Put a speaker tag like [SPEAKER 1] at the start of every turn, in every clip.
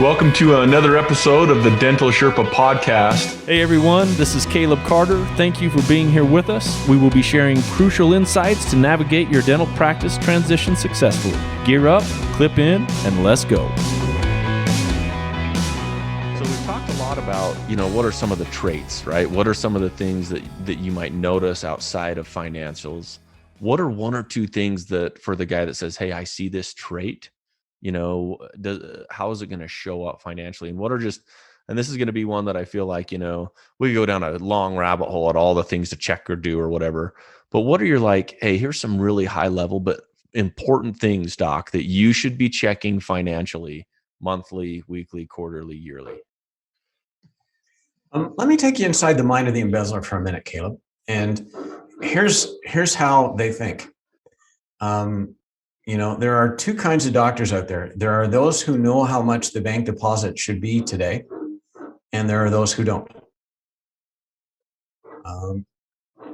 [SPEAKER 1] Welcome to another episode of the Dental Sherpa podcast.
[SPEAKER 2] Hey everyone, this is Caleb Carter. Thank you for being here with us. We will be sharing crucial insights to navigate your dental practice transition successfully. Gear up, clip in, and let's go.
[SPEAKER 3] So we've talked a lot about, what are some of the traits, right? What are some of the things that you might notice outside of financials? What are one or two things that for the guy that says, hey, I see this trait, how is it going to show up financially? And and this is going to be one that I feel like, we go down a long rabbit hole at all the things to check or do or whatever. But what are your hey, here's some really high level, but important things, Doc, that you should be checking financially, monthly, weekly, quarterly, yearly?
[SPEAKER 4] Let me take you inside the mind of the embezzler for a minute, Caleb. And here's how they think. There are two kinds of doctors out there. There are those who know how much the bank deposit should be today, and there are those who don't.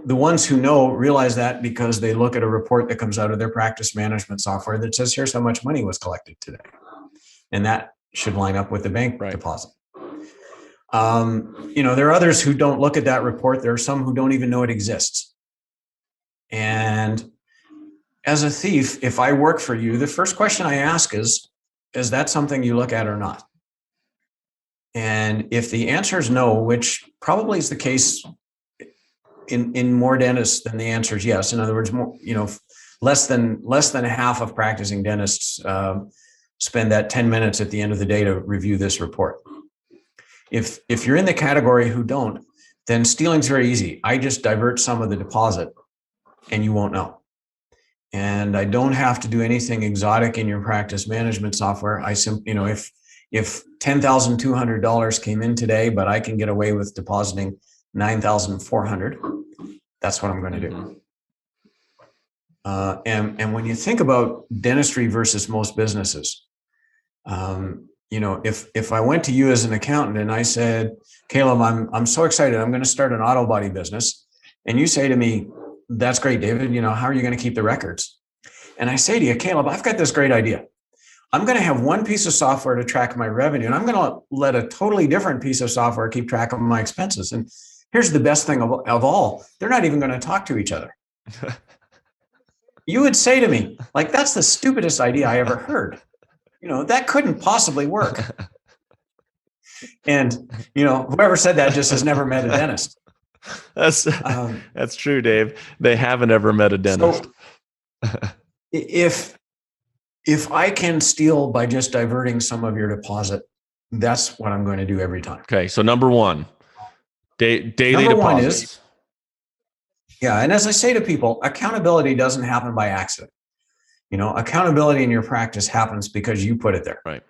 [SPEAKER 4] The ones who know realize that because they look at a report that comes out of their practice management software that says, here's how much money was collected today. And that should line up with the bank deposit. There are others who don't look at that report. There are some who don't even know it exists. And as a thief, if I work for you, the first question I ask is that something you look at or not? And if the answer is no, which probably is the case in more dentists than the answer is yes. In other words, more, less than half of practicing dentists spend that 10 minutes at the end of the day to review this report. If you're in the category who don't, then stealing's very easy. I just divert some of the deposit and you won't know. And I don't have to do anything exotic in your practice management software. I simply, if $10,200 came in today, but I can get away with depositing $9,400, that's what I'm going to do. And when you think about dentistry versus most businesses, if I went to you as an accountant and I said, Caleb, I'm so excited, I'm going to start an auto body business, and you say to me, that's great, David. How are you going to keep the records? And I say to you, Caleb, I've got this great idea. I'm going to have one piece of software to track my revenue, and I'm going to let a totally different piece of software keep track of my expenses. And here's the best thing of all. They're not even going to talk to each other. You would say to me, that's the stupidest idea I ever heard. That couldn't possibly work. And, whoever said that just has never met a dentist.
[SPEAKER 3] That's true, Dave. They haven't ever met a dentist.
[SPEAKER 4] So if I can steal by just diverting some of your deposit, that's what I'm going to do every time.
[SPEAKER 3] Okay, so number one, daily
[SPEAKER 4] number
[SPEAKER 3] deposits.
[SPEAKER 4] One is, and as I say to people, accountability doesn't happen by accident. Accountability in your practice happens because you put it there.
[SPEAKER 3] Right.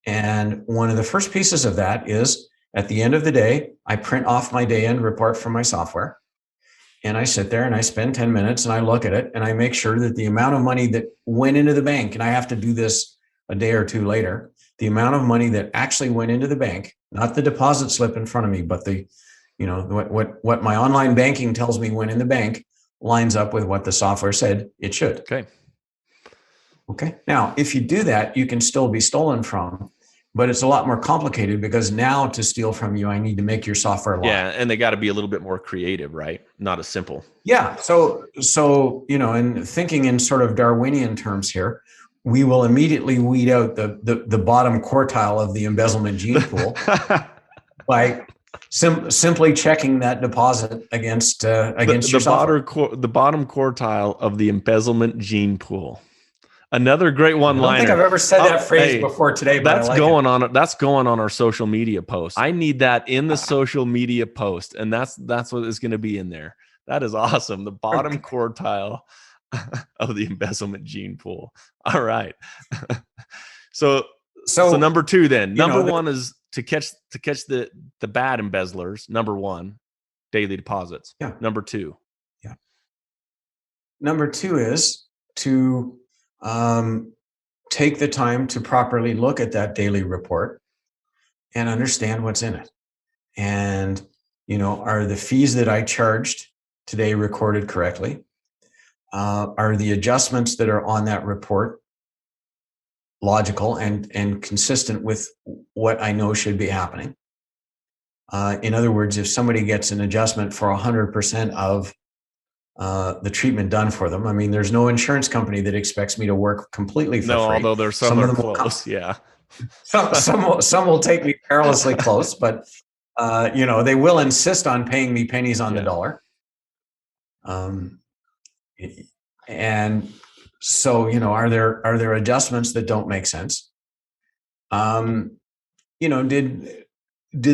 [SPEAKER 4] And one of the first pieces of that is, at the end of the day, I print off my day end report from my software, and I sit there and I spend 10 minutes and I look at it and I make sure that the amount of money that went into the bank, and I have to do this a day or two later, the amount of money that actually went into the bank, not the deposit slip in front of me, but the, what my online banking tells me went in the bank lines up with what the software said it should. Okay. Now, if you do that, you can still be stolen from. But it's a lot more complicated because now to steal from you, I need to make your software lie.
[SPEAKER 3] Yeah, and they got to be a little bit more creative, right? Not as simple.
[SPEAKER 4] Yeah. So and thinking in sort of Darwinian terms here, we will immediately weed out the bottom quartile of the embezzlement gene pool by simply checking that deposit against your software.
[SPEAKER 3] The bottom quartile of the embezzlement gene pool. Another great one-liner.
[SPEAKER 4] I don't think I've ever said that phrase before today, but
[SPEAKER 3] that's going on our social media post. I need that in the social media post, and that's what is going to be in there. That is awesome. The bottom quartile of the embezzlement gene pool. All right. So number two then. Number one is to catch the bad embezzlers. Number one, daily deposits.
[SPEAKER 4] Yeah.
[SPEAKER 3] Number two.
[SPEAKER 4] Yeah. Number two is to take the time to properly look at that daily report and understand what's in it. And, are the fees that I charged today recorded correctly? Are the adjustments that are on that report logical and consistent with what I know should be happening. In other words, if somebody gets an adjustment for 100% of the treatment done for them, I mean, there's no insurance company that expects me to work completely for free.
[SPEAKER 3] Although there's some
[SPEAKER 4] of
[SPEAKER 3] are
[SPEAKER 4] them
[SPEAKER 3] close. Yeah.
[SPEAKER 4] Some will take me perilously close, but they will insist on paying me pennies on the dollar. And so, are there adjustments that don't make sense? Did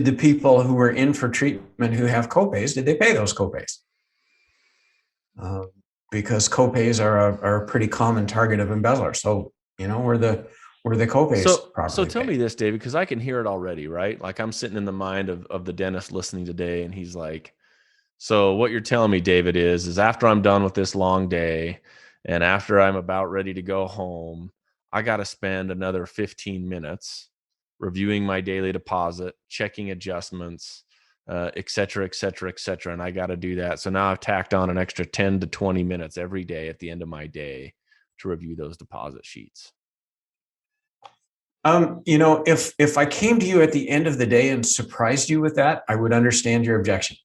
[SPEAKER 4] the people who were in for treatment who have copays, did they pay those copays? Because copays are a pretty common target of embezzlers. So, were the copays properly
[SPEAKER 3] So tell
[SPEAKER 4] paid?
[SPEAKER 3] me this, David, because I can hear it already, right? Like I'm sitting in the mind of the dentist listening today, and he's like, so what you're telling me, David, is after I'm done with this long day and after I'm about ready to go home, I got to spend another 15 minutes reviewing my daily deposit, checking adjustments, et cetera, et cetera, et cetera. And I got to do that. So now I've tacked on an extra 10 to 20 minutes every day at the end of my day to review those deposit sheets.
[SPEAKER 4] If I came to you at the end of the day and surprised you with that, I would understand your objection.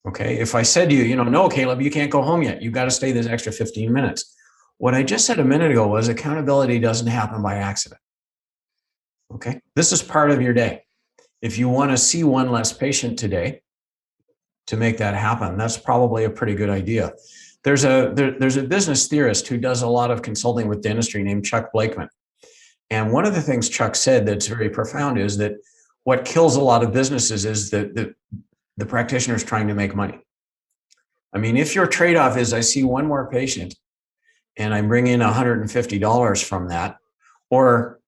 [SPEAKER 4] Okay. If I said to you, no, Caleb, you can't go home yet. You got to stay this extra 15 minutes. What I just said a minute ago was accountability doesn't happen by accident. Okay. This is part of your day. If you want to see one less patient today to make that happen, that's probably a pretty good idea. There's a business theorist who does a lot of consulting with dentistry named Chuck Blakeman. And one of the things Chuck said that's very profound is that what kills a lot of businesses is that the practitioner is trying to make money. I mean, if your trade-off is I see one more patient and I bring in $150 from that, or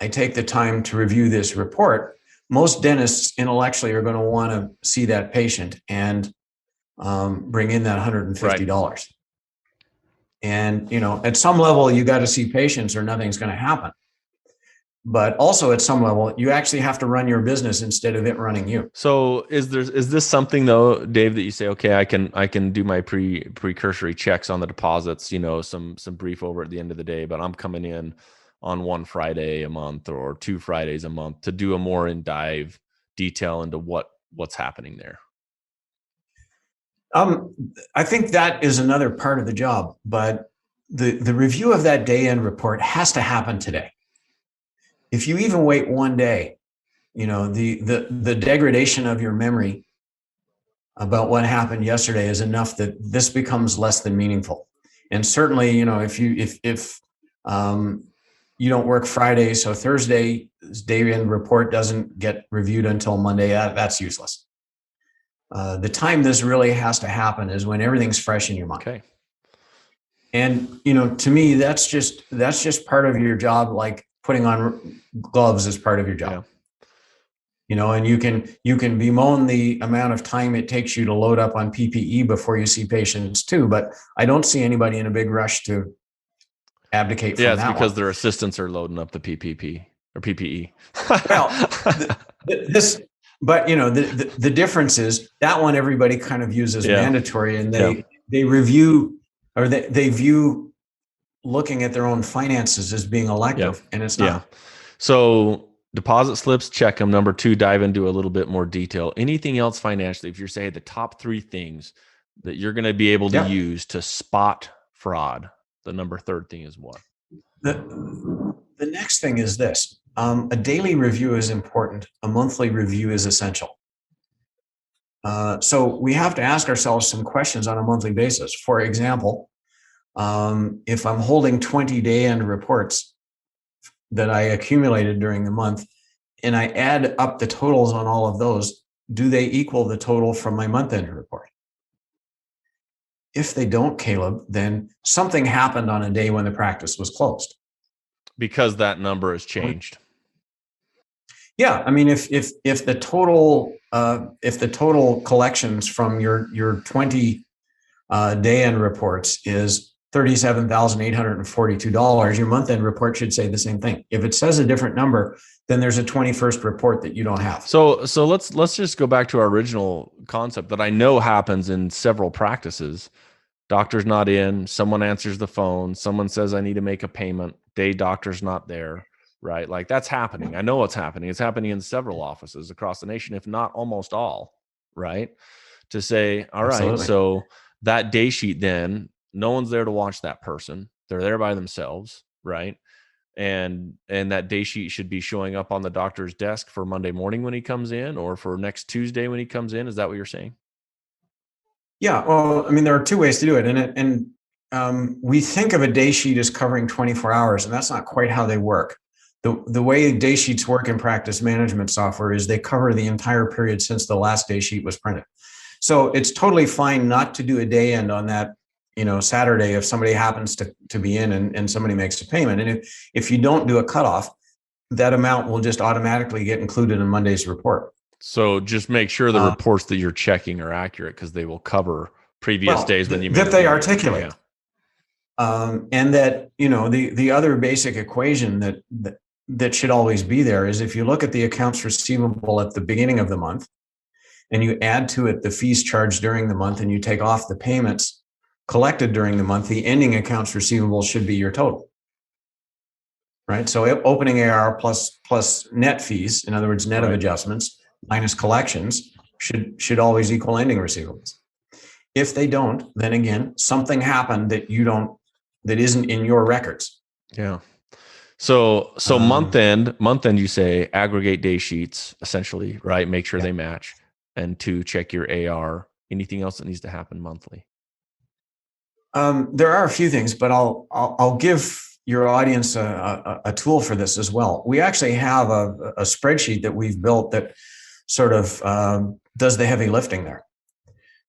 [SPEAKER 4] I take the time to review this report, most dentists intellectually are going to want to see that patient and bring in that $150. Right. And, at some level, you got to see patients or nothing's going to happen. But also at some level, you actually have to run your business instead of it running you.
[SPEAKER 3] So is this something though, Dave, that you say, okay, I can do my precursory checks on the deposits, some brief over at the end of the day, but I'm coming in on one Friday a month or 2 Fridays a month to do a more in-dive detail into what's happening there?
[SPEAKER 4] I think that is another part of the job, but the review of that day-end report has to happen today. If you even wait one day, the degradation of your memory about what happened yesterday is enough that this becomes less than meaningful. And certainly, if you don't work Friday, so Thursday's day-end report doesn't get reviewed until Monday, that's useless. The time this really has to happen is when everything's fresh in your mind.
[SPEAKER 3] Okay.
[SPEAKER 4] And, to me, that's just part of your job, like putting on gloves is part of your job. Yeah. And you can bemoan the amount of time it takes you to load up on PPE before you see patients too, but I don't see anybody in a big rush to abdicate from that.
[SPEAKER 3] Yeah, it's because their assistants are loading up the PPP or PPE.
[SPEAKER 4] Well, but the difference is that one everybody kind of views as mandatory, and they review or they view looking at their own finances as being elective, and it's not.
[SPEAKER 3] Yeah. So deposit slips, check them. Number 2, dive into a little bit more detail. Anything else financially? If you're saying the top 3 things that you're going to be able to use to spot fraud, the number 3rd thing is what?
[SPEAKER 4] The next thing is this. A daily review is important. A monthly review is essential. So we have to ask ourselves some questions on a monthly basis. For example, if I'm holding 20 day-end reports that I accumulated during the month, and I add up the totals on all of those, do they equal the total from my month-end report? If they don't, Caleb, then something happened on a day when the practice was closed.
[SPEAKER 3] Because that number has changed.
[SPEAKER 4] Yeah, I mean, if the total collections from your 20 day-end reports is $37,842, your month-end report should say the same thing. If it says a different number, then there's a 21st report that you don't have.
[SPEAKER 3] So let's just go back to our original concept that I know happens in several practices. doctor's not in, someone answers the phone, someone says I need to make a payment, doctor's not there, right? Like that's happening. I know what's happening. It's happening in several offices across the nation, if not almost all, right? To say, all right, so that day sheet, then no one's there to watch that person. They're there by themselves, right? And that day sheet should be showing up on the doctor's desk for Monday morning when he comes in, or for next Tuesday when he comes in. Is that what you're saying?
[SPEAKER 4] Yeah. Well, I mean, there are two ways to do it. We think of a day sheet as covering 24 hours, and that's not quite how they work. The way day sheets work in practice management software is they cover the entire period since the last day sheet was printed. So it's totally fine not to do a day end on that, Saturday if somebody happens to be in and somebody makes a payment. And if you don't do a cutoff, that amount will just automatically get included in Monday's report.
[SPEAKER 3] So just make sure the reports that you're checking are accurate, because they will cover previous days when you made
[SPEAKER 4] that they articulate. Yeah. And that, the other basic equation that should always be there is, if you look at the accounts receivable at the beginning of the month and you add to it the fees charged during the month and you take off the payments collected during the month, the ending accounts receivable should be your total. Right? So opening AR plus net fees, in other words, net of adjustments minus collections, should always equal ending receivables. If they don't, then again, something happened that isn't in your records.
[SPEAKER 3] Yeah. So month end, you say aggregate day sheets, essentially, right? Make sure they match. And 2, check your AR. Anything else that needs to happen monthly?
[SPEAKER 4] There are a few things, but I'll give your audience a tool for this as well. We actually have a spreadsheet that we've built that sort of does the heavy lifting there.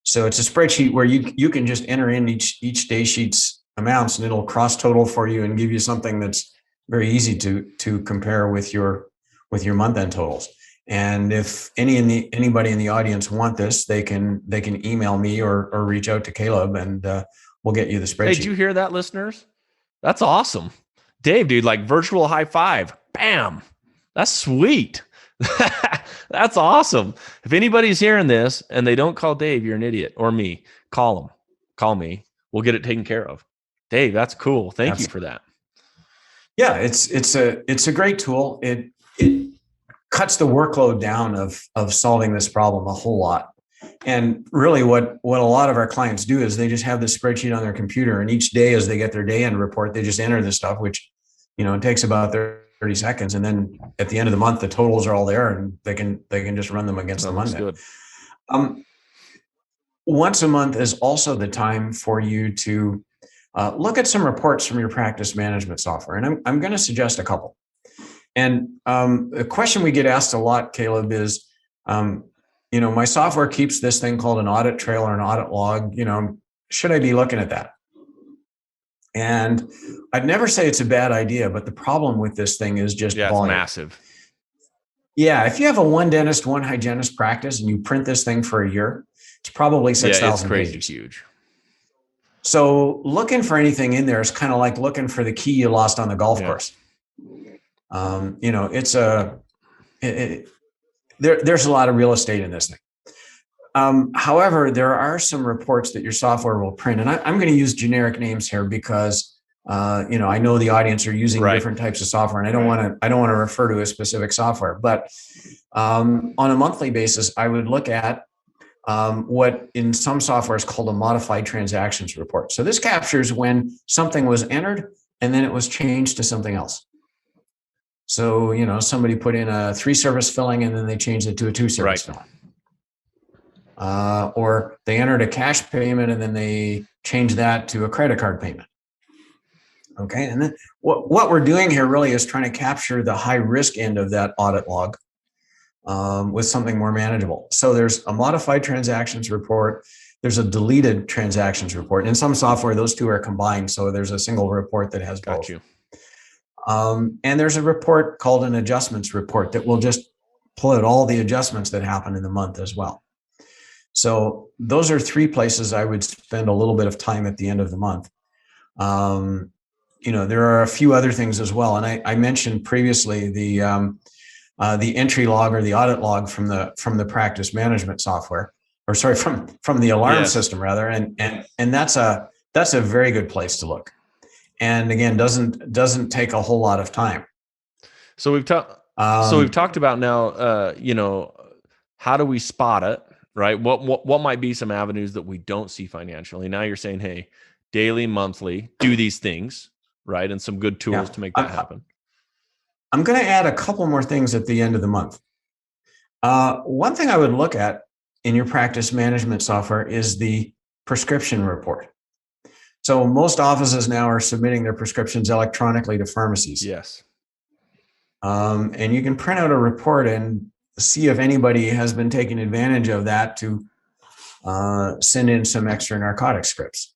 [SPEAKER 4] So it's a spreadsheet where you can just enter in each day sheet's amounts, and it'll cross total for you and give you something that's very easy to compare with your month end totals. And if anybody in the audience want this, they can email me or reach out to Caleb, and we'll get you the spreadsheet.
[SPEAKER 3] Hey, did you hear that, listeners? That's awesome. Dave, dude, like virtual high five. Bam. That's sweet. That's awesome. If anybody's hearing this and they don't call Dave, you're an idiot. Or me. Call them. Call me. We'll get it taken care of. Dave, that's cool. Thank you for that.
[SPEAKER 4] Yeah, it's a great tool. It cuts the workload down of solving this problem a whole lot. And really what a lot of our clients do is they just have this spreadsheet on their computer, and each day as they get their day end report, they just enter this stuff, which, it takes about 30 seconds. And then at the end of the month, the totals are all there, and they can just run them against the Monday.
[SPEAKER 3] Good.
[SPEAKER 4] Once a month is also the time for you to look at some reports from your practice management software. And I'm going to suggest a couple. And the question we get asked a lot, Caleb, is, my software keeps this thing called an audit trail or an audit log. Should I be looking at that? And I'd never say it's a bad idea, but the problem with this thing is just volume.
[SPEAKER 3] It's massive.
[SPEAKER 4] Yeah, if you have a one dentist, one hygienist practice and you print this thing for a year, it's probably 6,000
[SPEAKER 3] it's crazy
[SPEAKER 4] pages.
[SPEAKER 3] Huge.
[SPEAKER 4] So looking for anything in there is kind of like looking for the key you lost on the golf course. There's a lot of real estate in this thing. However, there are some reports that your software will print, and I'm going to use generic names here because I know the audience are using different types of software, and I don't want to refer to a specific software. But on a monthly basis, I would look at what in some software is called a modified transactions report. So this captures when something was entered and then it was changed to something else. So, somebody put in a 3-service filling and then they changed it to a 2-service filling. Or they entered a cash payment and then they changed that to a credit card payment. Okay. And then what we're doing here really is trying to capture the high risk end of that audit log with something more manageable. So there's a modified transactions report. There's a deleted transactions report. In some software, those two are combined. So there's a single report that has both.
[SPEAKER 3] Got you.
[SPEAKER 4] And there's a report called an adjustments report that will just pull out all the adjustments that happen in the month as well. So those are 3 places I would spend a little bit of time at the end of the month. There are a few other things as well. And I mentioned previously the entry log or the audit log from the practice management software, or sorry, from the alarm system rather. And that's a that's a very good place to look. And again, doesn't take a whole lot of time.
[SPEAKER 3] So we've talked about now, how do we spot it, right? What might be some avenues that we don't see financially? Now you're saying, hey, daily, monthly, do these things, right? And some good tools to make that happen.
[SPEAKER 4] I'm going to add a couple more things at the end of the month. One thing I would look at in your practice management software is the prescription report. So most offices now are submitting their prescriptions electronically to pharmacies.
[SPEAKER 3] Yes.
[SPEAKER 4] And you can print out a report and see if anybody has been taking advantage of that to send in some extra narcotic scripts.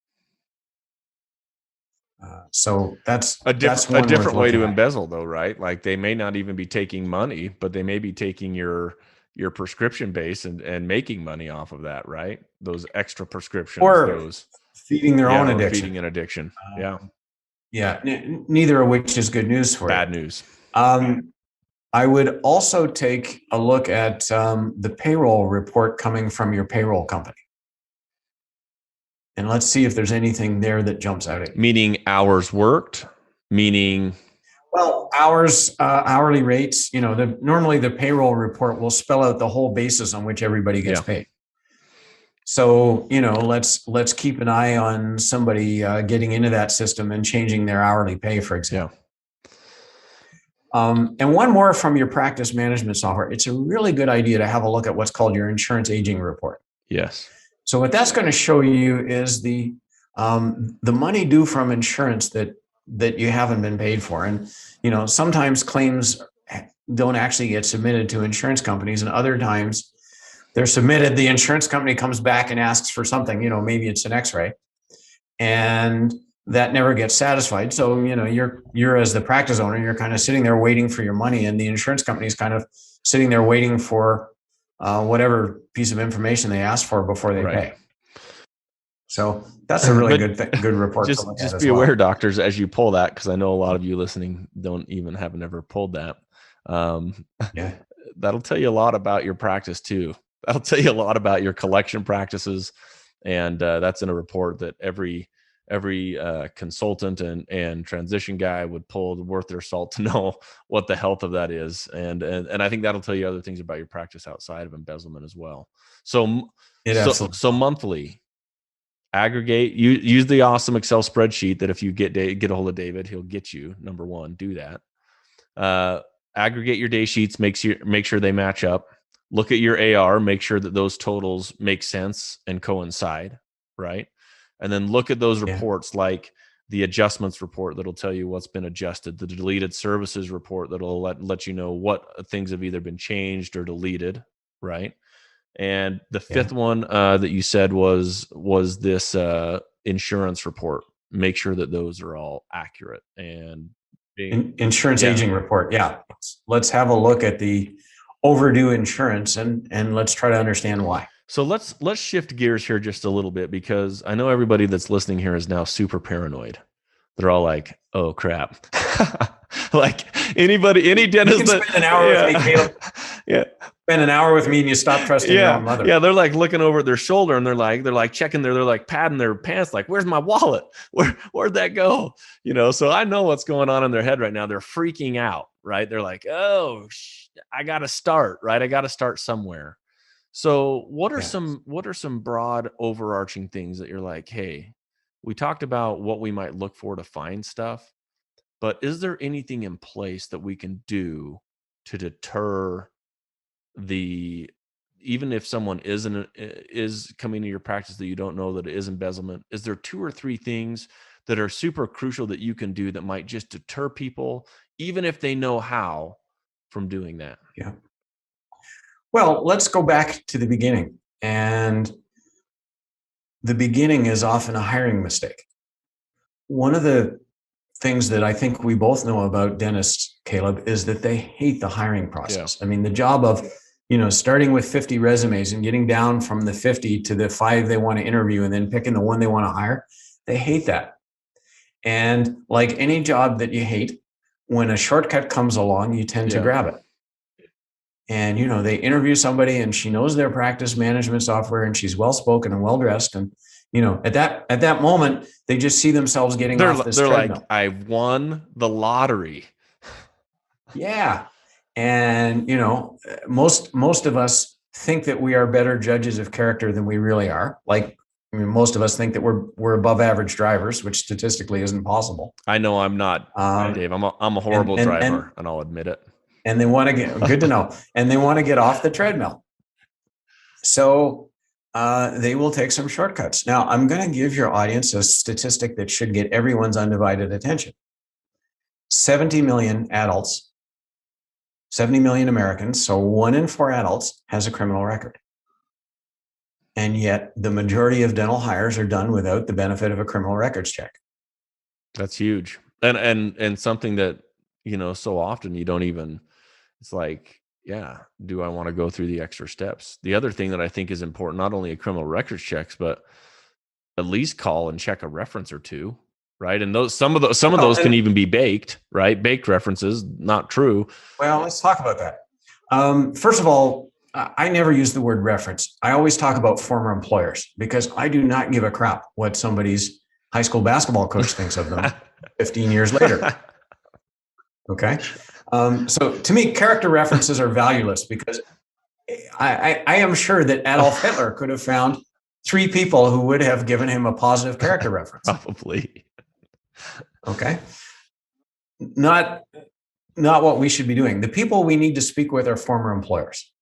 [SPEAKER 4] So that's
[SPEAKER 3] a different way to embezzle, though, right? Like they may not even be taking money, but they may be taking your prescription base and making money off of that, right? Those extra prescriptions,
[SPEAKER 4] or feeding their own addiction.
[SPEAKER 3] Feeding an addiction.
[SPEAKER 4] Yeah. Neither of which is good news for
[SPEAKER 3] Bad
[SPEAKER 4] you.
[SPEAKER 3] news.
[SPEAKER 4] I would also take a look at the payroll report coming from your payroll company. And let's see if there's anything there that jumps out at you.
[SPEAKER 3] Meaning hours worked,
[SPEAKER 4] well, hours, hourly rates. Normally the payroll report will spell out the whole basis on which everybody gets paid. So, let's keep an eye on somebody getting into that system and changing their hourly pay, for example. And one more from your practice management software. It's a really good idea to have a look at what's called your insurance aging report.
[SPEAKER 3] Yes.
[SPEAKER 4] So what that's going to show you is the money due from insurance that you haven't been paid for. And, sometimes claims don't actually get submitted to insurance companies, and other times they're submitted. The insurance company comes back and asks for something, maybe it's an x-ray, and that never gets satisfied. So, you're as the practice owner, you're kind of sitting there waiting for your money, and the insurance company is kind of sitting there waiting for whatever piece of information they asked for before they pay. So that's a really good report.
[SPEAKER 3] Just be aware, doctors, as you pull that, because I know a lot of you listening don't even have never pulled that. That'll tell you a lot about your practice too. That'll tell you a lot about your collection practices, and that's in a report that every consultant and transition guy would pull worth their salt to know what the health of that is. And I think that'll tell you other things about your practice outside of embezzlement as well. So monthly, Aggregate, use the awesome Excel spreadsheet that if you get a hold of David, he'll get you. Number one, do that. Aggregate your day sheets, make sure they match up. Look at your AR, make sure that those totals make sense and coincide, right? And then look at those reports, like the adjustments report that'll tell you what's been adjusted, the deleted services report that'll let you know what things have either been changed or deleted, right? And the fifth one that you said was this insurance report. Make sure that those are all accurate and
[SPEAKER 4] insurance aging report. Yeah, let's have a look at the overdue insurance and let's try to understand why.
[SPEAKER 3] So let's shift gears here just a little bit, because I know everybody that's listening here is now super paranoid. They're all like, "Oh crap!" Like any dentist.
[SPEAKER 4] You can spend an hour with me, Caleb. Spend an hour with me, and you stop trusting your own mother.
[SPEAKER 3] Yeah, they're like looking over at their shoulder, and they're like checking they're like patting their pants, like, "Where's my wallet? Where'd that go?" So I know what's going on in their head right now. They're freaking out, right? They're like, "Oh, I got to start, right? I got to start somewhere." So what are some broad overarching things that you're like, hey, we talked about what we might look for to find stuff, but is there anything in place that we can do to deter even if someone is coming to your practice that you don't know that it is embezzlement? Is there 2 or 3 things that are super crucial that you can do that might just deter people, even if they know how, from doing that?
[SPEAKER 4] Yeah. Well, let's go back to the beginning. And the beginning is often a hiring mistake. One of the things that I think we both know about dentists, Caleb, is that they hate the hiring process. I mean, the job of, starting with 50 resumes and getting down from the 50 to the 5 they want to interview and then picking the one they want to hire, they hate that. And like any job that you hate, when a shortcut comes along, you tend to grab it. And, they interview somebody and she knows their practice management software and she's well-spoken and well-dressed. And, at that moment, they just see themselves getting off this treadmill.
[SPEAKER 3] Like, I won the lottery.
[SPEAKER 4] Yeah. And, most of us think that we are better judges of character than we really are. Like, most of us think that we're above average drivers, which statistically isn't possible.
[SPEAKER 3] I know I'm not, Dave. I'm a horrible driver, and I'll admit it.
[SPEAKER 4] And they want to get, good to know, and they want to get off the treadmill. So they will take some shortcuts. Now, I'm going to give your audience a statistic that should get everyone's undivided attention. 70 million adults, 70 million Americans, so 1 in 4 adults has a criminal record. And yet the majority of dental hires are done without the benefit of a criminal records check.
[SPEAKER 3] That's huge. And something that, so often you don't even, it's like, yeah, do I want to go through the extra steps? The other thing that I think is important, not only a criminal records checks, but at least call and check a reference or two, right? And some of those can even be baked, right? Baked references, not true.
[SPEAKER 4] Well, let's talk about that. First of all, I never use the word reference. I always talk about former employers, because I do not give a crap what somebody's high school basketball coach thinks of them 15 years later. Okay. So to me, character references are valueless, because I am sure that Adolf Hitler could have found 3 people who would have given him a positive character reference.
[SPEAKER 3] Probably.
[SPEAKER 4] Okay. Not what we should be doing. The people we need to speak with are former employers.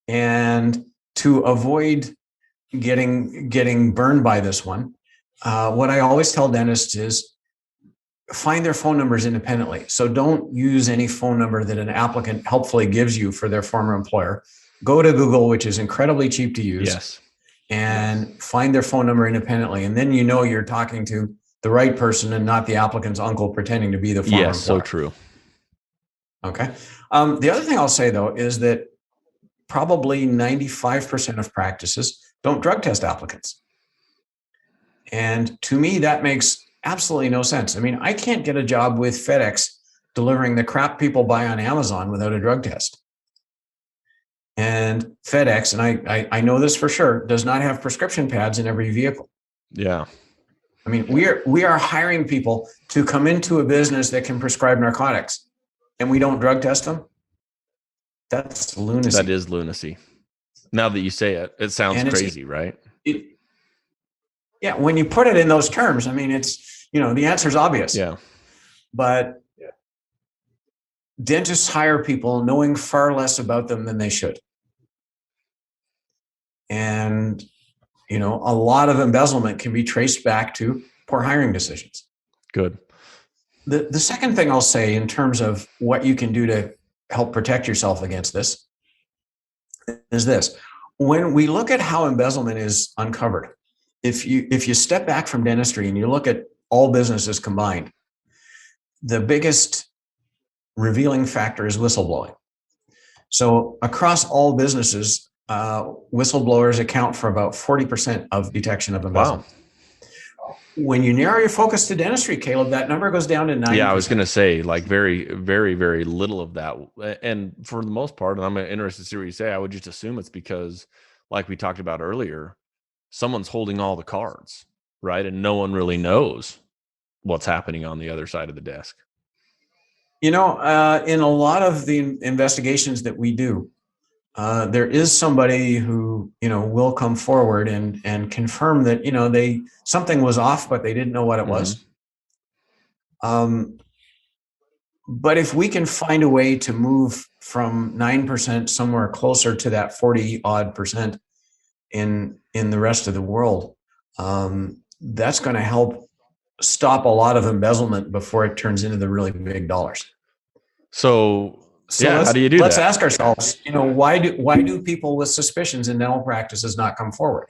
[SPEAKER 4] And to avoid getting burned by this one, what I always tell dentists is find their phone numbers independently. So don't use any phone number that an applicant helpfully gives you for their former employer. Go to Google, which is incredibly cheap to use.
[SPEAKER 3] Yes.
[SPEAKER 4] And find their phone number independently. And then you're talking to the right person and not the applicant's uncle pretending to be the former employer.
[SPEAKER 3] So true.
[SPEAKER 4] Okay. The other thing I'll say, though, is that probably 95% of practices don't drug test applicants. And to me, that makes absolutely no sense. I mean, I can't get a job with FedEx delivering the crap people buy on Amazon without a drug test. And FedEx, and I know this for sure, does not have prescription pads in every vehicle.
[SPEAKER 3] Yeah.
[SPEAKER 4] I mean, we are hiring people to come into a business that can prescribe narcotics, and we don't drug test them. That's lunacy.
[SPEAKER 3] That is lunacy. Now that you say it, it sounds crazy, right?
[SPEAKER 4] Yeah. When you put it in those terms, I mean, it's, the answer is obvious.
[SPEAKER 3] Yeah.
[SPEAKER 4] But dentists hire people knowing far less about them than they should. And, a lot of embezzlement can be traced back to poor hiring decisions.
[SPEAKER 3] Good.
[SPEAKER 4] The second thing I'll say in terms of what you can do to help protect yourself against this is this. When we look at how embezzlement is uncovered, if you step back from dentistry and you look at all businesses combined, the biggest revealing factor is whistleblowing. So across all businesses, whistleblowers account for about 40% of detection of embezzlement. Wow. When you narrow your focus to dentistry, Caleb, that number goes down to 9%.
[SPEAKER 3] Yeah, I was going to say, like, very, very, very little of that. And for the most part, and I'm interested to see what you say, I would just assume it's because, like we talked about earlier, someone's holding all the cards, right? And no one really knows what's happening on the other side of the desk.
[SPEAKER 4] In a lot of the investigations that we do, there is somebody who, will come forward and confirm that, something was off, but they didn't know what it was. But if we can find a way to move from 9% somewhere closer to that 40-odd% in the rest of the world, that's going to help stop a lot of embezzlement before it turns into the really big dollars.
[SPEAKER 3] So how do you do that?
[SPEAKER 4] Let's ask ourselves, why do people with suspicions in dental practices not come forward?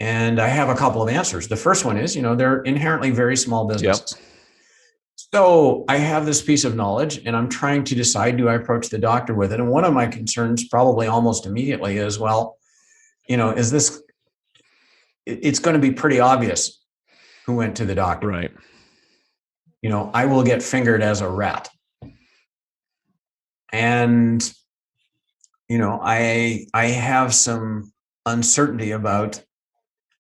[SPEAKER 4] And I have a couple of answers. The first one is, they're inherently very small businesses. Yep. So I have this piece of knowledge and I'm trying to decide, do I approach the doctor with it? And one of my concerns probably almost immediately is, it's going to be pretty obvious who went to the doctor.
[SPEAKER 3] Right.
[SPEAKER 4] I will get fingered as a rat. And, I have some uncertainty about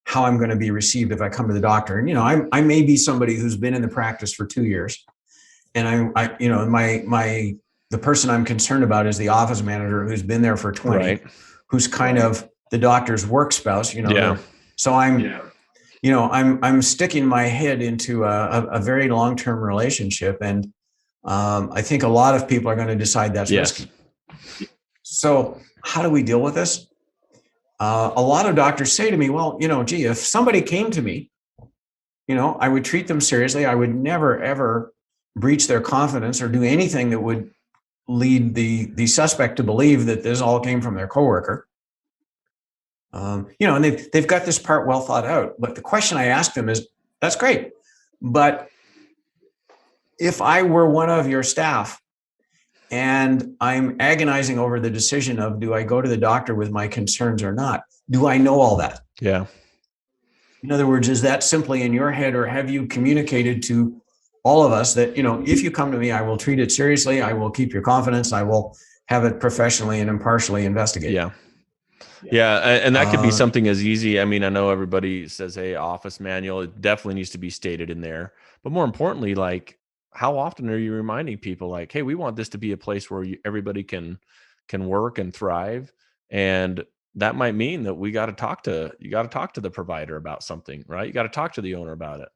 [SPEAKER 4] how I'm going to be received if I come to the doctor. And, I may be somebody who's been in the practice for 2 years, and the person I'm concerned about is the office manager who's been there for 20,
[SPEAKER 3] Right.
[SPEAKER 4] who's kind of the doctor's work spouse,
[SPEAKER 3] Yeah.
[SPEAKER 4] So I'm sticking my head into a very long-term relationship. And I think a lot of people are going to decide that's risky. So how do we deal with this? A lot of doctors say to me, well, gee, if somebody came to me, I would treat them seriously. I would never, ever breach their confidence or do anything that would lead the suspect to believe that this all came from their coworker. And they've got this part well thought out. But the question I ask them is, that's great. But if I were one of your staff and I'm agonizing over the decision of, do I go to the doctor with my concerns or not? Do I know all that?
[SPEAKER 3] Yeah.
[SPEAKER 4] In other words, is that simply in your head, or have you communicated to all of us that, if you come to me, I will treat it seriously. I will keep your confidence. I will have it professionally and impartially investigated.
[SPEAKER 3] Yeah. Yeah. And that could be something as easy. I mean, I know everybody says, hey, office manual, it definitely needs to be stated in there. But more importantly, like, how often are you reminding people like, hey, we want this to be a place where everybody can work and thrive. And that might mean that you got to talk to the provider about something, right? You got to talk to the owner about it.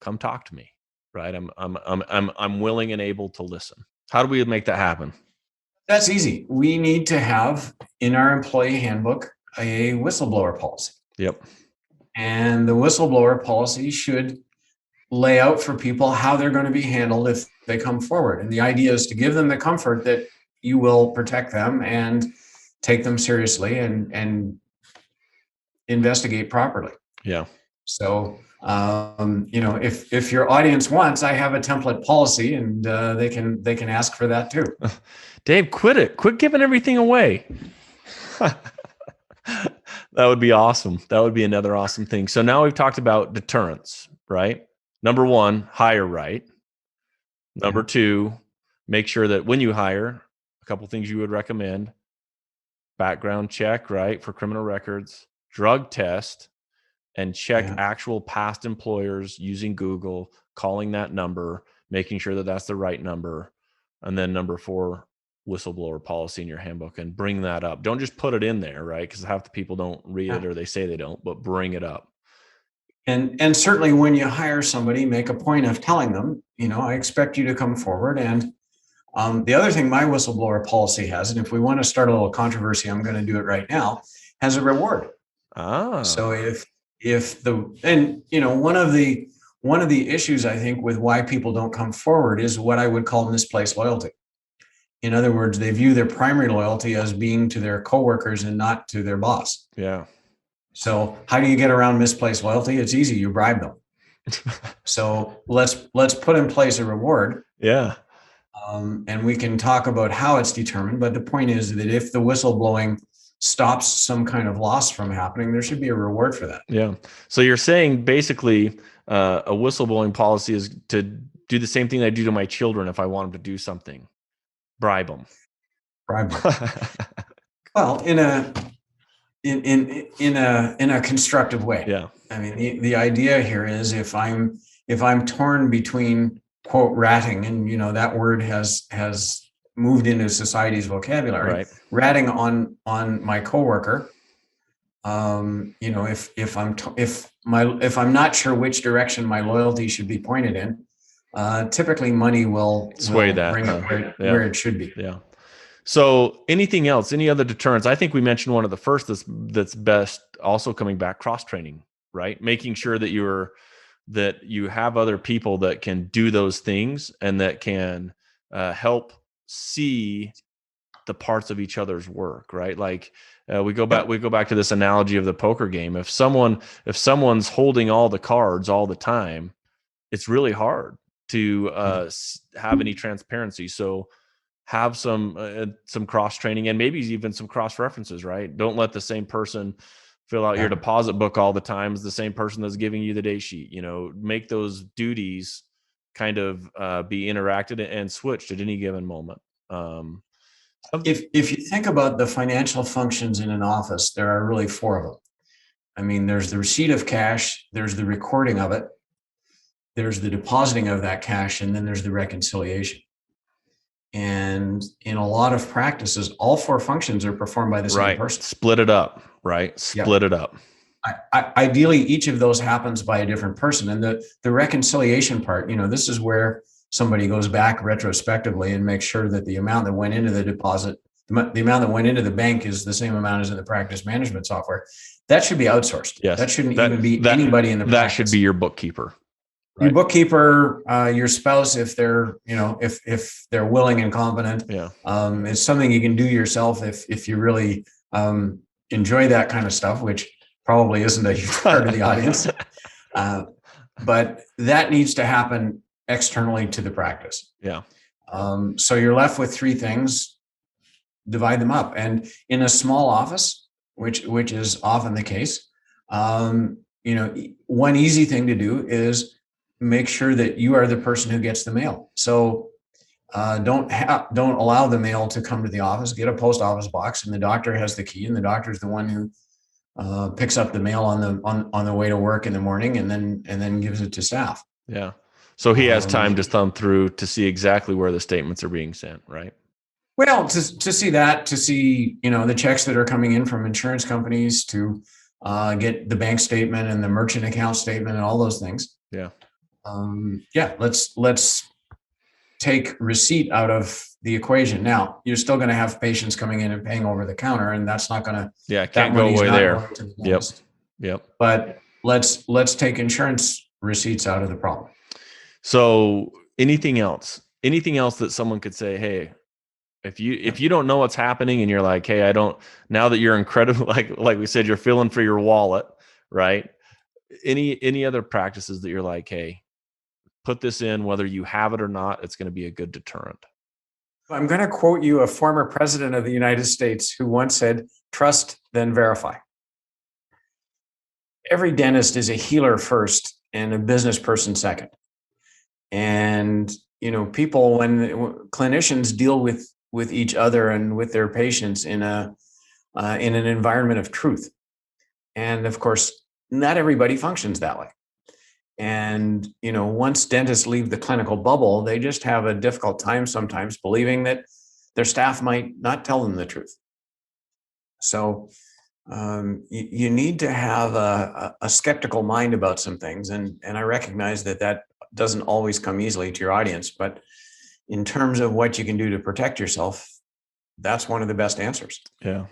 [SPEAKER 3] Come talk to me, right? I'm willing and able to listen. How do we make that happen?
[SPEAKER 4] That's easy. We need to have in our employee handbook a whistleblower policy.
[SPEAKER 3] Yep.
[SPEAKER 4] And the whistleblower policy should lay out for people how they're going to be handled if they come forward. And the idea is to give them the comfort that you will protect them and take them seriously and investigate properly.
[SPEAKER 3] Yeah.
[SPEAKER 4] So, if your audience wants, I have a template policy, and they can ask for that too.
[SPEAKER 3] Dave, quit it. Quit giving everything away. That would be awesome. That would be another awesome thing. So now we've talked about deterrence, right? Number one, hire right. Number two, make sure that when you hire, a couple things you would recommend: background check, right, for criminal records, drug test, and check actual past employers using Google, calling that number, making sure that that's the right number. And then number four, whistleblower policy in your handbook, and bring that up. Don't just put it in there, right? Because half the people don't read it, or they say they don't, but bring it up.
[SPEAKER 4] And certainly when you hire somebody, make a point of telling them, I expect you to come forward. And the other thing my whistleblower policy has, and if we want to start a little controversy, I'm going to do it right now, has a reward. So one of the issues I think with why people don't come forward is what I would call misplaced loyalty. In other words, they view their primary loyalty as being to their coworkers and not to their boss.
[SPEAKER 3] Yeah.
[SPEAKER 4] So how do you get around misplaced loyalty? It's easy. You bribe them. So let's put in place a reward.
[SPEAKER 3] Yeah.
[SPEAKER 4] And we can talk about how it's determined. But the point is that if the whistleblowing stops some kind of loss from happening, there should be a reward for that.
[SPEAKER 3] Yeah. So you're saying basically a whistleblowing policy is to do the same thing I do to my children if I want them to do something. Bribe them.
[SPEAKER 4] Well, in a constructive way.
[SPEAKER 3] Yeah.
[SPEAKER 4] I mean, the idea here is if I'm torn between, quote, ratting, and that word has moved into society's vocabulary.
[SPEAKER 3] Right.
[SPEAKER 4] Ratting on my coworker. If I'm not sure which direction my loyalty should be pointed in, typically money will
[SPEAKER 3] sway that,
[SPEAKER 4] bring it where it should be.
[SPEAKER 3] Yeah. So anything else, any other deterrents? I think we mentioned one of the first that's best, also coming back, cross-training, right? Making sure that you have other people that can do those things and that can help see the parts of each other's work, right? Like we go back to this analogy of the poker game. If someone's holding all the cards all the time, it's really hard to have any transparency. So have some cross training, and maybe even some cross references, right? Don't let the same person fill out your deposit book all the time as the same person that's giving you the date sheet. Make those duties kind of be interacted and switched at any given moment.
[SPEAKER 4] If you think about the financial functions in an office, there are really four of them. I mean, there's the receipt of cash, there's the recording of it, there's the depositing of that cash, and then there's the reconciliation. And in a lot of practices, all four functions are performed by the same person.
[SPEAKER 3] Split it up, right? Split it up.
[SPEAKER 4] Ideally, each of those happens by a different person. And the reconciliation part, this is where somebody goes back retrospectively and makes sure that the amount that went into the deposit, the amount that went into the bank is the same amount as in the practice management software. That should be outsourced.
[SPEAKER 3] Yes.
[SPEAKER 4] That shouldn't even be anybody in the practice.
[SPEAKER 3] That should be your bookkeeper.
[SPEAKER 4] Right? Your bookkeeper, your spouse, if they're, if they're willing and competent.
[SPEAKER 3] Yeah.
[SPEAKER 4] It's something you can do yourself if you really enjoy that kind of stuff, which probably isn't a huge part of the audience. But that needs to happen externally to the practice.
[SPEAKER 3] Yeah.
[SPEAKER 4] So you're left with three things, divide them up. And in a small office, which is often the case, one easy thing to do is make sure that you are the person who gets the mail. So don't allow the mail to come to the office. Get a post office box, and the doctor has the key, and the doctor is the one who picks up the mail on the way to work in the morning, and then gives it to staff.
[SPEAKER 3] Yeah. So he has time to thumb through to see exactly where the statements are being sent, right?
[SPEAKER 4] Well, to see the checks that are coming in from insurance companies, to get the bank statement and the merchant account statement and all those things.
[SPEAKER 3] Yeah.
[SPEAKER 4] Let's take receipt out of the equation. Now, you're still going to have patients coming in and paying over the counter, and that's not going to.
[SPEAKER 3] Yeah, can't go away there. Yep.
[SPEAKER 4] But let's take insurance receipts out of the problem.
[SPEAKER 3] So anything else that someone could say, hey, if you don't know what's happening and you're like, hey, I don't, now that you're incredible, like we said, you're feeling for your wallet, right? Any other practices that you're like, hey, put this in, whether you have it or not, it's going to be a good deterrent.
[SPEAKER 4] I'm going to quote you a former president of the United States who once said, trust, then verify. Every dentist is a healer first and a business person second. And, people, when clinicians deal with each other and with their patients in an environment of truth. And of course, not everybody functions that way. And, once dentists leave the clinical bubble, they just have a difficult time sometimes believing that their staff might not tell them the truth. So you need to have a skeptical mind about some things. And I recognize that doesn't always come easily to your audience, but in terms of what you can do to protect yourself, that's one of the best answers.
[SPEAKER 3] Yeah.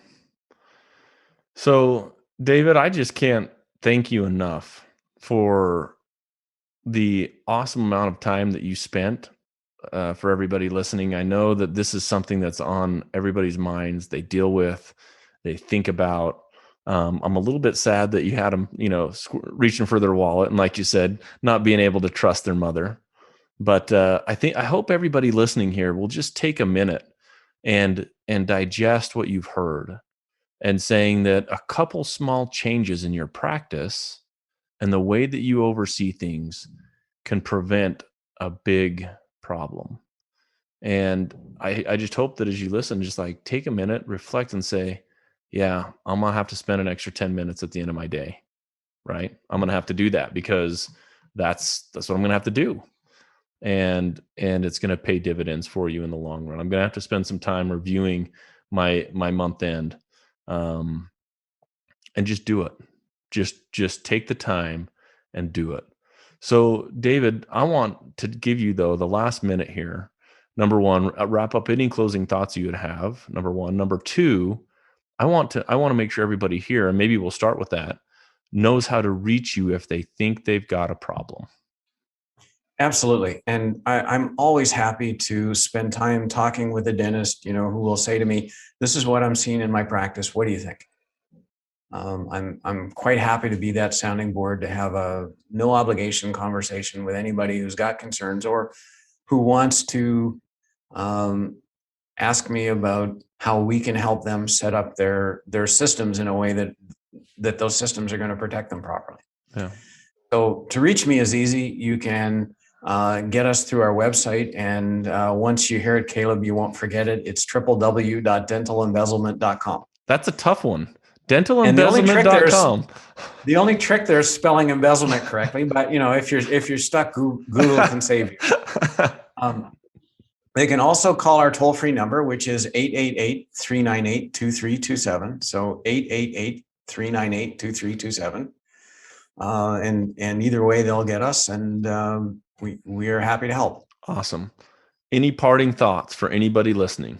[SPEAKER 3] So, David, I just can't thank you enough for the awesome amount of time that you spent for everybody listening. I know that this is something that's on everybody's minds. They deal with, they think about. I'm a little bit sad that you had them, reaching for their wallet and, like you said, not being able to trust their mother. But I hope everybody listening here will just take a minute and digest what you've heard, and saying that a couple small changes in your practice and the way that you oversee things can prevent a big problem. And I just hope that as you listen, just like take a minute, reflect, and say, yeah, I'm going to have to spend an extra 10 minutes at the end of my day, right? I'm going to have to do that because that's what I'm going to have to do. And it's going to pay dividends for you in the long run. I'm going to have to spend some time reviewing my month end, and just do it. Just take the time and do it. So, David, I want to give you, though, the last minute here. Number one, wrap up any closing thoughts you would have. Number one. Number two, I want to make sure everybody here, and maybe we'll start with that, knows how to reach you if they think they've got a problem.
[SPEAKER 4] Absolutely. And I'm always happy to spend time talking with a dentist, who will say to me, this is what I'm seeing in my practice. What do you think? I'm quite happy to be that sounding board, to have a no obligation conversation with anybody who's got concerns or who wants to ask me about how we can help them set up their systems in a way that those systems are going to protect them properly.
[SPEAKER 3] Yeah.
[SPEAKER 4] So to reach me is easy. You can get us through our website. And once you hear it, Caleb, you won't forget it. It's www.dentalembezzlement.com.
[SPEAKER 3] That's a tough one.
[SPEAKER 4] And
[SPEAKER 3] Dentalembezzlement.com.
[SPEAKER 4] the only trick there is spelling embezzlement correctly. But if you're stuck, Google can save you. They can also call our toll-free number, which is 888-398-2327. So 888-398-2327. And either way, they'll get us, and we are happy to help.
[SPEAKER 3] Awesome. Any parting thoughts for anybody listening?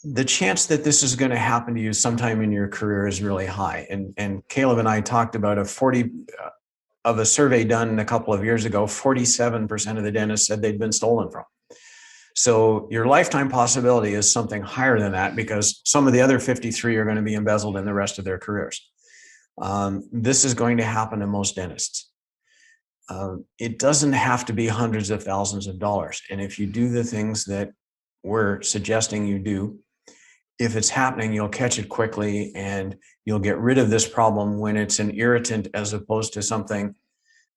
[SPEAKER 4] The chance that this is going to happen to you sometime in your career is really high. And Caleb and I talked about a survey done a couple of years ago. 47% of the dentists said they'd been stolen from. So your lifetime possibility is something higher than that, because some of the other 53 are going to be embezzled in the rest of their careers. This is going to happen to most dentists. It doesn't have to be hundreds of thousands of dollars. And if you do the things that we're suggesting you do, if it's happening, you'll catch it quickly, and you'll get rid of this problem when it's an irritant, as opposed to something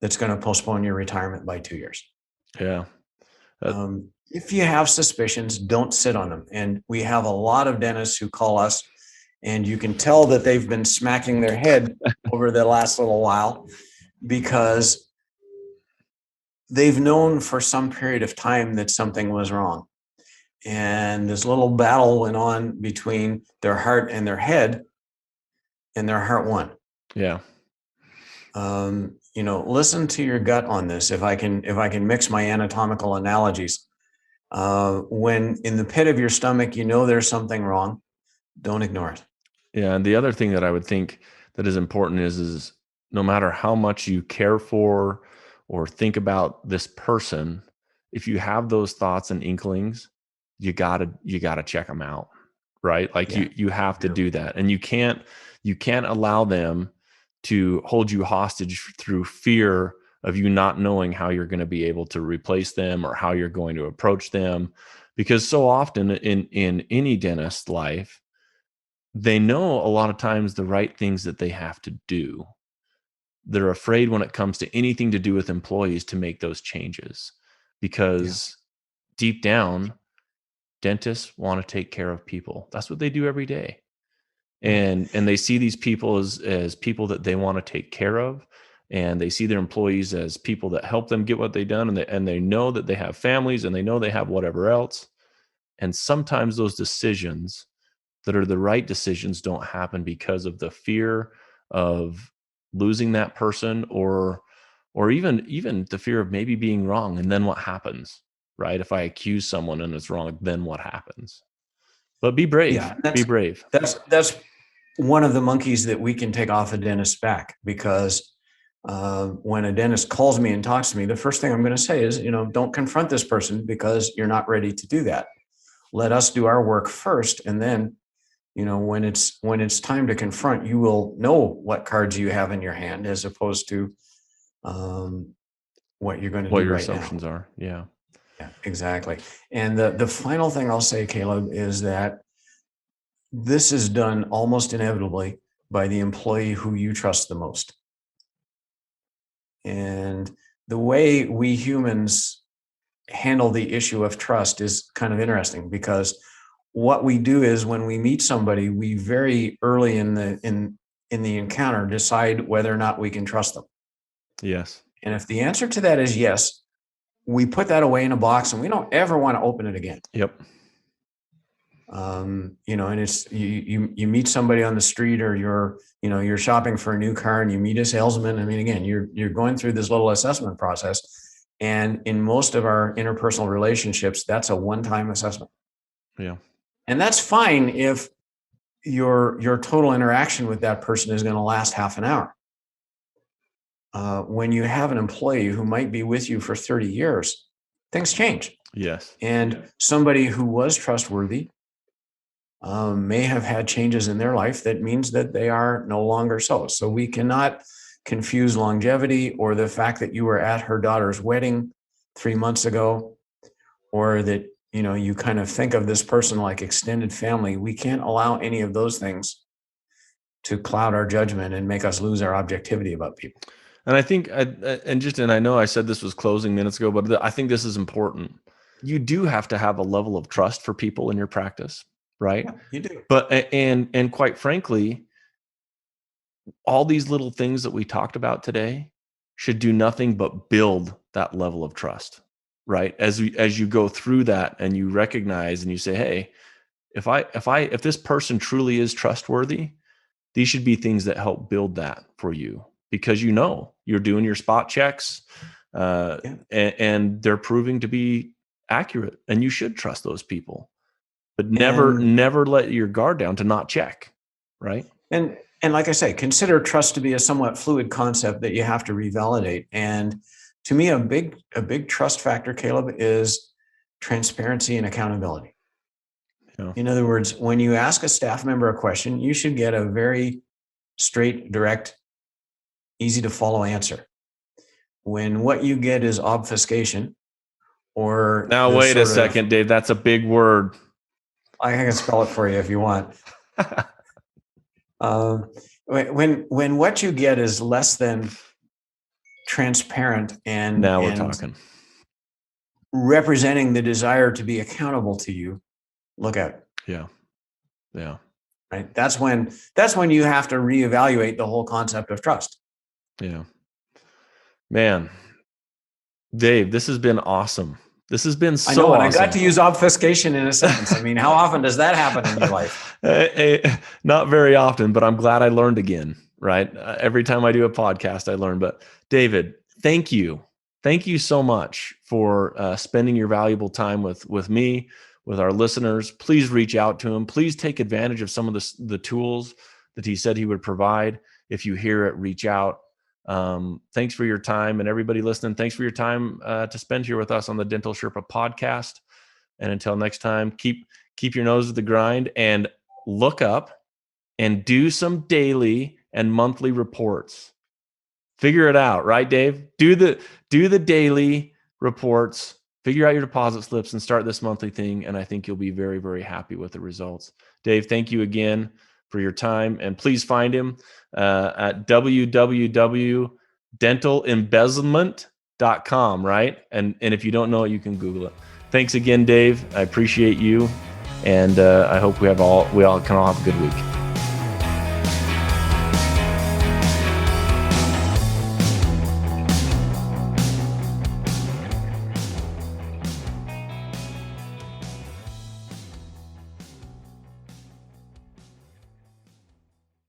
[SPEAKER 4] that's going to postpone your retirement by 2 years.
[SPEAKER 3] Yeah.
[SPEAKER 4] If you have suspicions, don't sit on them. And we have a lot of dentists who call us, and you can tell that they've been smacking their head over the last little while, because they've known for some period of time that something was wrong. And this little battle went on between their heart and their head, and their heart won.
[SPEAKER 3] Yeah.
[SPEAKER 4] Listen to your gut on this. If I can mix my anatomical analogies, when in the pit of your stomach, there's something wrong, don't ignore it.
[SPEAKER 3] Yeah. And the other thing that I would think that is important is no matter how much you care for or think about this person, if you have those thoughts and inklings, you gotta check them out, right? Like you have to do that. And you can't allow them to hold you hostage through fear of you not knowing how you're going to be able to replace them or how you're going to approach them. Because so often in any dentist's life, they know a lot of times the right things that they have to do. They're afraid when it comes to anything to do with employees to make those changes, because deep down, dentists want to take care of people. That's what they do every day. And they see these people as people that they want to take care of. And they see their employees as people that help them get what they've done. And they know that they have families, and they know they have whatever else. And sometimes those decisions that are the right decisions don't happen because of the fear of losing that person, or even the fear of maybe being wrong. And then what happens? Right? If I accuse someone and it's wrong, then what happens? But be brave.
[SPEAKER 4] Yeah,
[SPEAKER 3] be brave.
[SPEAKER 4] That's one of the monkeys that we can take off a dentist's back, because when a dentist calls me and talks to me, the first thing I'm going to say is, don't confront this person, because you're not ready to do that. Let us do our work first, and then, when it's time to confront, you will know what cards you have in your hand, as opposed to what you're going to do right now.
[SPEAKER 3] What your assumptions are. Yeah.
[SPEAKER 4] Yeah, exactly. And the final thing I'll say, Caleb, is that this is done almost inevitably by the employee who you trust the most. And the way we humans handle the issue of trust is kind of interesting, because what we do is, when we meet somebody, we very early in the encounter decide whether or not we can trust them.
[SPEAKER 3] Yes.
[SPEAKER 4] And if the answer to that is yes, we put that away in a box, and we don't ever want to open it again.
[SPEAKER 3] Yep.
[SPEAKER 4] And it's, you meet somebody on the street, or you're shopping for a new car, and you meet a salesman. I mean, again, you're going through this little assessment process. And in most of our interpersonal relationships, that's a one-time assessment.
[SPEAKER 3] Yeah.
[SPEAKER 4] And that's fine if your total interaction with that person is going to last half an hour. When you have an employee who might be with you for 30 years, things change.
[SPEAKER 3] Yes.
[SPEAKER 4] And somebody who was trustworthy may have had changes in their life that means that they are no longer so. So we cannot confuse longevity, or the fact that you were at her daughter's wedding 3 months ago, or that you kind of think of this person like extended family. We can't allow any of those things to cloud our judgment and make us lose our objectivity about people.
[SPEAKER 3] And I think, and I know I said this was closing minutes ago, but I think this is important. You do have to have a level of trust for people in your practice, right?
[SPEAKER 4] Yeah, you do.
[SPEAKER 3] But, and quite frankly, all these little things that we talked about today should do nothing but build that level of trust, right? As you go through that and you recognize and you say, hey, if this person truly is trustworthy, these should be things that help build that for you, because you're doing your spot checks, and they're proving to be accurate, and you should trust those people, but never let your guard down to not check, right?
[SPEAKER 4] And like I say, consider trust to be a somewhat fluid concept that you have to revalidate. And to me, a big trust factor, Caleb, is transparency and accountability. Yeah. In other words, when you ask a staff member a question, you should get a very straight, direct, easy to follow answer. When what you get is obfuscation, or
[SPEAKER 3] now wait a second, Dave, that's a big word.
[SPEAKER 4] I can spell it for you if you want. When what you get is less than transparent and
[SPEAKER 3] now we're talking,
[SPEAKER 4] representing the desire to be accountable to you, look out.
[SPEAKER 3] Yeah.
[SPEAKER 4] Right. That's when you have to reevaluate the whole concept of trust.
[SPEAKER 3] Yeah. Man, Dave, this has been awesome. This has been so awesome.
[SPEAKER 4] I got to use obfuscation in a sentence. I mean, how often does that happen in your life?
[SPEAKER 3] Not very often, but I'm glad I learned again, right? Every time I do a podcast, I learn. But David, thank you. Thank you so much for spending your valuable time with me, with our listeners. Please reach out to him. Please take advantage of some of the tools that he said he would provide. If you hear it, reach out. Thanks for your time, and everybody listening, thanks for your time to spend here with us on the Dental Sherpa podcast. And until next time, keep your nose to the grind and look up and do some daily and monthly reports. Figure it out, right, Dave? Do the daily reports, figure out your deposit slips, and start this monthly thing. And I think you'll be very, very happy with the results. Dave, thank you again for your time. And please find him at www.dentalembezzlement.com, right? And if you don't know it, you can Google it. Thanks again, Dave. I appreciate you. And I hope we all can have a good week.